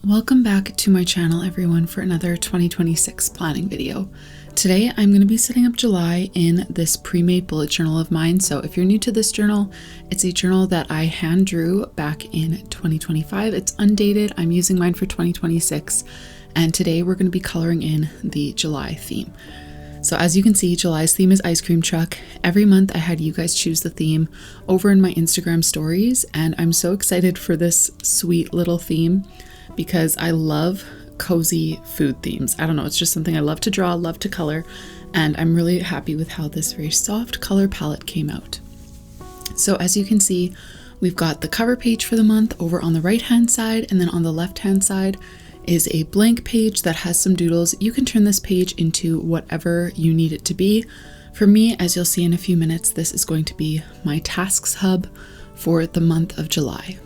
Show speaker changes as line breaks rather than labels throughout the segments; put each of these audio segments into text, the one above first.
Welcome back to my channel, everyone, for another 2026 planning video. Today I'm going to be setting up July in this pre-made bullet journal of mine. So if you're new to this journal, it's a journal that I hand drew back in 2025. It's undated. I'm using mine for 2026, and today we're going to be coloring in the July theme. So as you can see, July's theme is ice cream truck. Every month I had you guys choose the theme over in my Instagram stories, and I'm so excited for this sweet little theme because I love cozy food themes. I don't know, it's just something I love to draw, love to color, and I'm really happy with how this very soft color palette came out. So as you can see, we've got the cover page for the month over on the right hand side, and then on the left hand side is a blank page that has some doodles. You can turn this page into whatever you need it to be. For me, as you'll see in a few minutes, this is going to be my tasks hub for the month of July.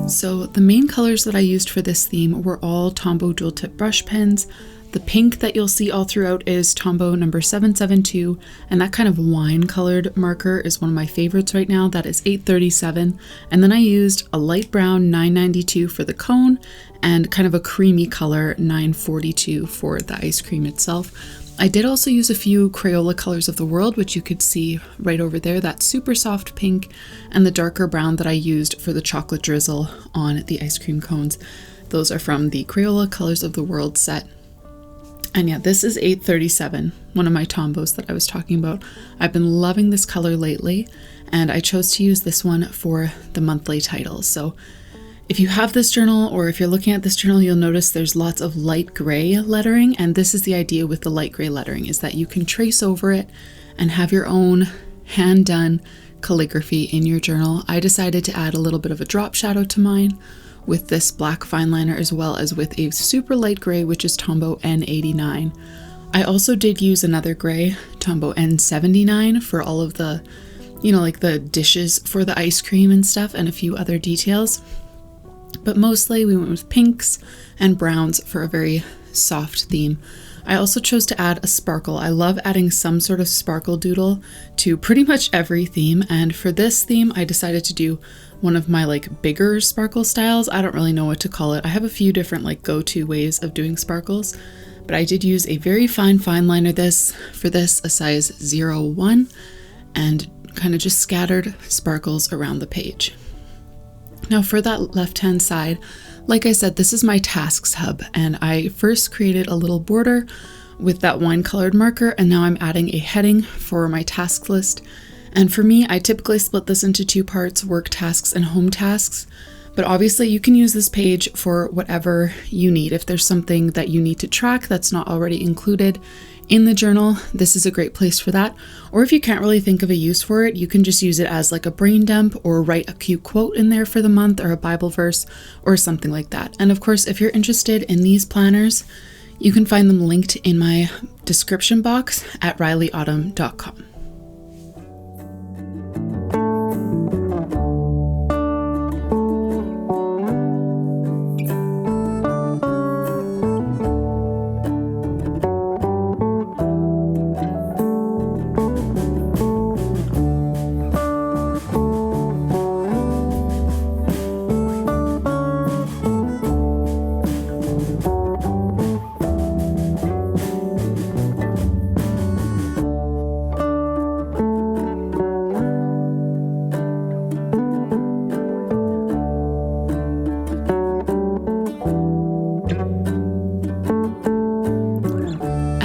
So the main colors that I used for this theme were all Tombow dual tip brush pens. The pink that you'll see all throughout is Tombow number 772, and that kind of wine colored marker is one of my favorites right now. That is 837. And then I used a light brown 992 for the cone and kind of a creamy color 942 for the ice cream itself. I did also use a few Crayola colors of the world, which you could see right over there, that super soft pink and the darker brown that I used for the chocolate drizzle on the ice cream cones. Those are from the Crayola colors of the world set. And yeah, this is 837, one of my Tombows that I was talking about. I've been loving this color lately, and I chose to use this one for the monthly titles. So if you have this journal, or if you're looking at this journal, you'll notice there's lots of light gray lettering, and this is the idea with the light gray lettering, is that you can trace over it and have your own hand-done calligraphy in your journal. I decided to add a little bit of a drop shadow to mine with this black fine liner, as well as with a super light gray, which is Tombow N89. I also did use another gray, Tombow N79, for all of the, like the dishes for the ice cream and stuff, and a few other details. But mostly we went with pinks and browns for a very soft theme. I also chose to add a sparkle. I love adding some sort of sparkle doodle to pretty much every theme, and for this theme I decided to do one of my bigger sparkle styles. I don't really know what to call it. I have a few different go-to ways of doing sparkles, but I did use a very fine liner for this, a size 01, and kind of just scattered sparkles around the page. Now for that left-hand side, like I said, this is my tasks hub, and I first created a little border with that wine-colored marker, and now I'm adding a heading for my task list. And for me, I typically split this into two parts, work tasks and home tasks. But obviously you can use this page for whatever you need. If there's something that you need to track that's not already included in the journal, this is a great place for that. Or if you can't really think of a use for it, you can just use it as a brain dump, or write a cute quote in there for the month, or a Bible verse, or something like that. And of course, if you're interested in these planners, you can find them linked in my description box at RyleeAutumn.com.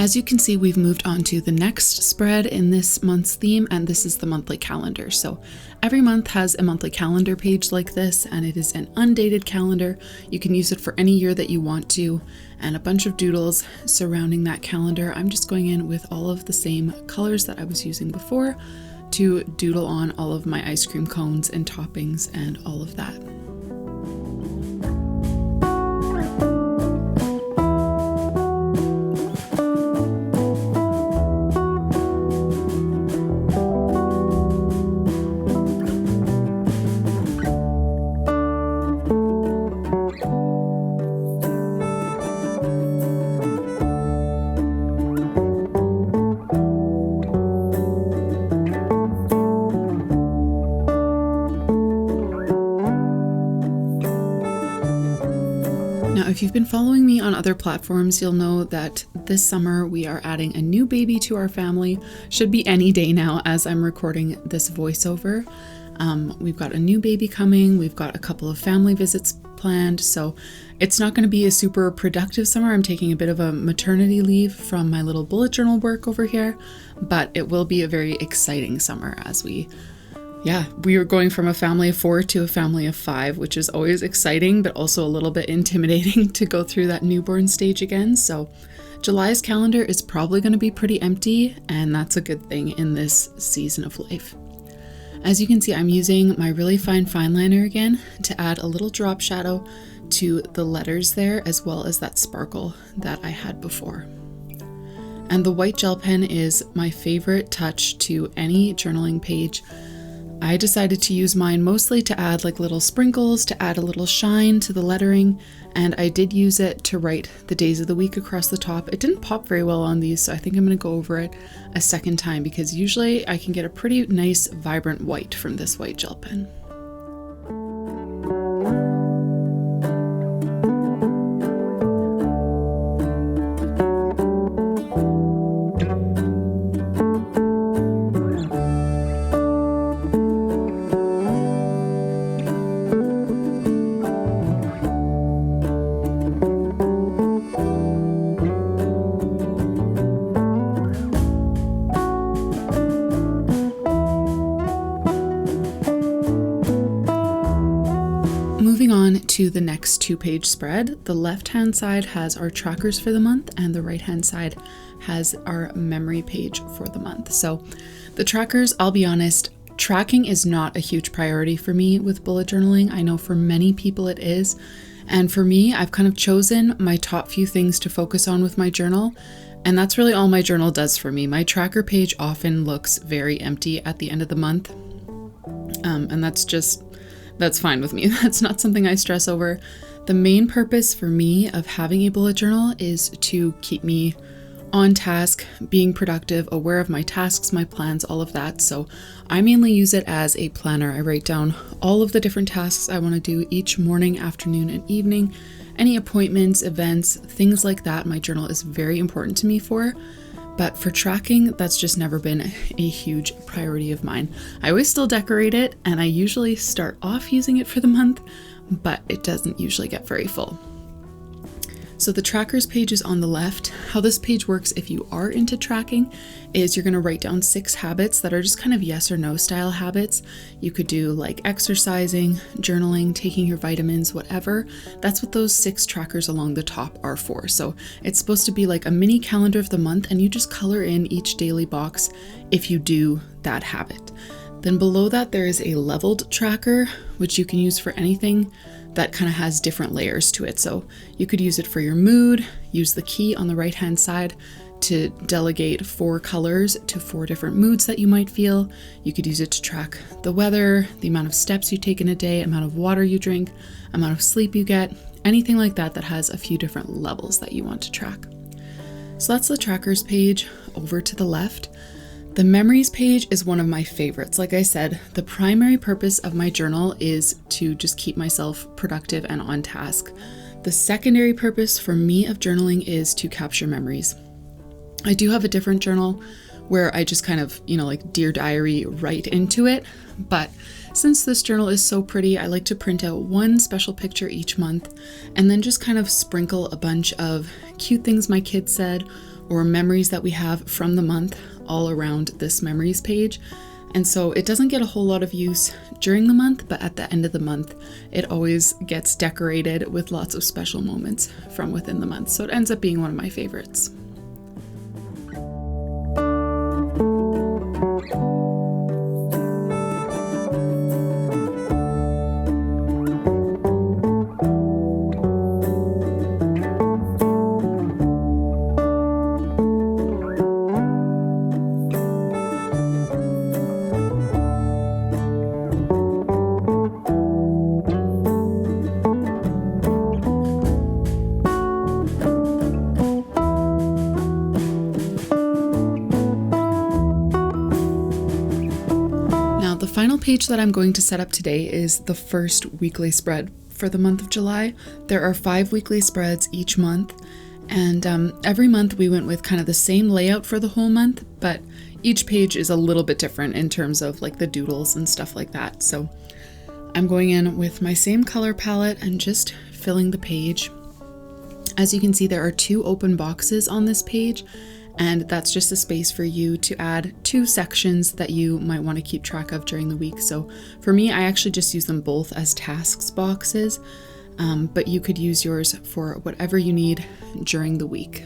As you can see, we've moved on to the next spread in this month's theme, and this is the monthly calendar. So every month has a monthly calendar page like this, and it is an undated calendar. You can use it for any year that you want to, and a bunch of doodles surrounding that calendar. I'm just going in with all of the same colors that I was using before to doodle on all of my ice cream cones and toppings and all of that. Now, if you've been following me on other platforms, you'll know that this summer we are adding a new baby to our family. Should be any day now as I'm recording this voiceover. We've got a new baby coming. We've got a couple of family visits planned. So it's not going to be a super productive summer. I'm taking a bit of a maternity leave from my little bullet journal work over here, but it will be a very exciting summer as we are going from a family of 4 to a family of 5, which is always exciting, but also a little bit intimidating to go through that newborn stage again. So July's calendar is probably going to be pretty empty, and that's a good thing in this season of life. As you can see, I'm using my really fine liner again to add a little drop shadow to the letters there, as well as that sparkle that I had before. And the white gel pen is my favorite touch to any journaling page. I decided to use mine mostly to add like little sprinkles, to add a little shine to the lettering, and I did use it to write the days of the week across the top. It didn't pop very well on these, so I think I'm going to go over it a second time because usually I can get a pretty nice vibrant white from this white gel pen. Moving on to the next 2-page spread, the left-hand side has our trackers for the month and the right-hand side has our memory page for the month. So the trackers, I'll be honest, tracking is not a huge priority for me with bullet journaling. I know for many people it is. And for me, I've kind of chosen my top few things to focus on with my journal. And that's really all my journal does for me. My tracker page often looks very empty at the end of the month. And that's fine with me. That's not something I stress over. The main purpose for me of having a bullet journal is to keep me on task, being productive, aware of my tasks, my plans, all of that. So I mainly use it as a planner. I write down all of the different tasks I want to do each morning, afternoon, and evening. Any appointments, events, things like that, my journal is very important to me for. But for tracking, that's just never been a huge priority of mine. I always still decorate it, and I usually start off using it for the month, but it doesn't usually get very full. So the trackers page is on the left. How this page works if you are into tracking is you're going to write down 6 habits that are just kind of yes or no style habits. You could do like exercising, journaling, taking your vitamins, whatever. That's what those 6 trackers along the top are for. So it's supposed to be like a mini calendar of the month, and you just color in each daily box if you do that habit. Then below that, there is a leveled tracker, which you can use for anything that kind of has different layers to it. So you could use it for your mood, use the key on the right hand side to delegate 4 colors to 4 different moods that you might feel. You could use it to track the weather, the amount of steps you take in a day, amount of water you drink, amount of sleep you get, anything like that that has a few different levels that you want to track. So that's the trackers page. Over to the left, the memories page is one of my favorites. Like I said, the primary purpose of my journal is to just keep myself productive and on task. The secondary purpose for me of journaling is to capture memories. I do have a different journal where I just kind of, like Dear Diary, write into it. But since this journal is so pretty, I like to print out one special picture each month and then just kind of sprinkle a bunch of cute things my kids said, or memories that we have from the month all around this memories page. And so it doesn't get a whole lot of use during the month, but at the end of the month, it always gets decorated with lots of special moments from within the month. So it ends up being one of my favorites. The final page that I'm going to set up today is the first weekly spread for the month of July. There are 5 weekly spreads each month, and every month we went with kind of the same layout for the whole month, but each page is a little bit different in terms of like the doodles and stuff like that. So I'm going in with my same color palette and just filling the page. As you can see, there are 2 open boxes on this page, and that's just a space for you to add 2 sections that you might want to keep track of during the week. So for me, I actually just use them both as tasks boxes, but you could use yours for whatever you need during the week.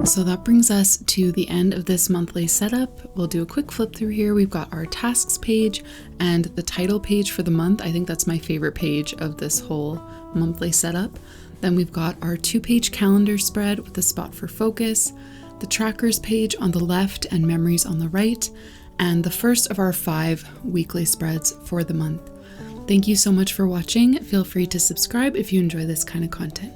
So that brings us to the end of this monthly setup. We'll do a quick flip through here. We've got our tasks page and the title page for the month. I think that's my favorite page of this whole monthly setup. Then we've got our 2-page calendar spread with a spot for focus, the trackers page on the left and memories on the right, and the first of our 5 weekly spreads for the month. Thank you so much for watching. Feel free to subscribe if you enjoy this kind of content.